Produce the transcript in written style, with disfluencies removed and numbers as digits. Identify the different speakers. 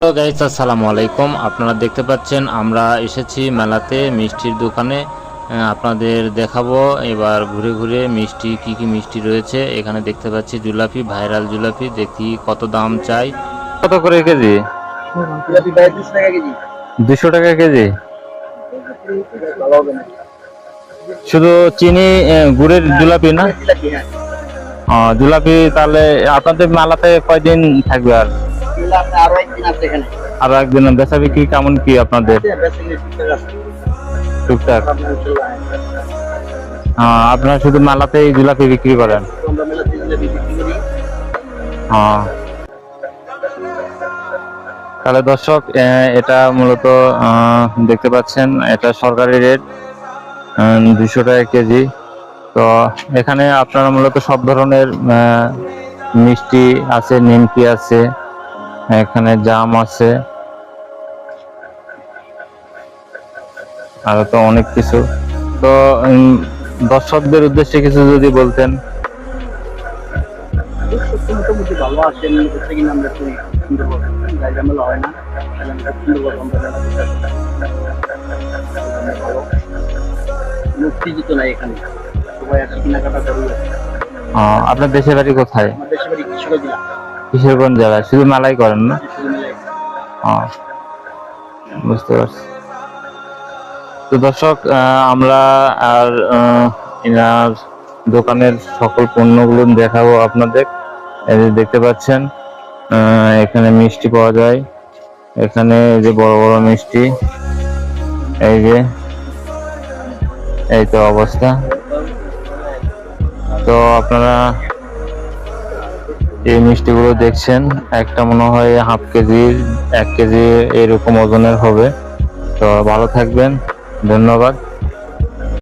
Speaker 1: তো গাইস আসসালামু আলাইকুম। আপনারা দেখতে পাচ্ছেন আমরা এসেছি মেলাতে মিষ্টির দোকানে। আপনাদের দেখাবো এবার ঘুরে ঘুরে মিষ্টি কি কি মিষ্টি রয়েছে। এখানে দেখতে পাচ্ছি জুলাপি, ভাইরাল জুলাপি। দেখি কত দাম চাই। কত করে কেজি? 200 টাকা কেজি। শুধু চিনি গুড়ের জুলাপি না? জুলাপি তাহলে আপনাদের মেলাতে কয়দিন থাকবে? আরো একদিন বেচা বিক্রি কেমন কি আপনাদের? টুকটাক। আপনারা শুধু মেলাতেই জিলাপি বিক্রি করেন? তাহলে দর্শক, এটা মূলত দেখতে পাচ্ছেন এটা সরকারি রেট 200 টাকা কেজি। তো এখানে আপনারা মূলত সব ধরনের মিষ্টি আছে, নিমকি আছে, এখানে জাম আছে, আরো তো অনেক কিছু। তো দর্শকদের উদ্দেশ্যে কিছু যদি বলতেন।
Speaker 2: মোটামুটি ভালো আছে, আমরা ঝামেলা হয় না, উত্তেজিত নাই এখানে, সবাই একটা কেনাকাটা করে।
Speaker 1: আপনার দেশের বাড়ি কোথায়?
Speaker 2: আমার দেশের বাড়ি কিশোরগঞ্জ জেলা।
Speaker 1: কিশোরগঞ্জ জেলায় শুধু মেলাই করেন না? বুঝতে পারছি। তো দর্শক, আমরা আর এনার দোকানের সকল পণ্যগুলো দেখাবো আপনাদের। এই যে দেখতে পাচ্ছেন এখানে মিষ্টি পাওয়া যায়। এখানে যে বড় বড় মিষ্টি, এই যে এই তো অবস্থা। তো আপনারা এই মিষ্টিগুলো দেখছেন, একটা মনে হয় হাফ কেজি 1 কেজি এরকম ওজনের হবে। তো ভালো থাকবেন, ধন্যবাদ।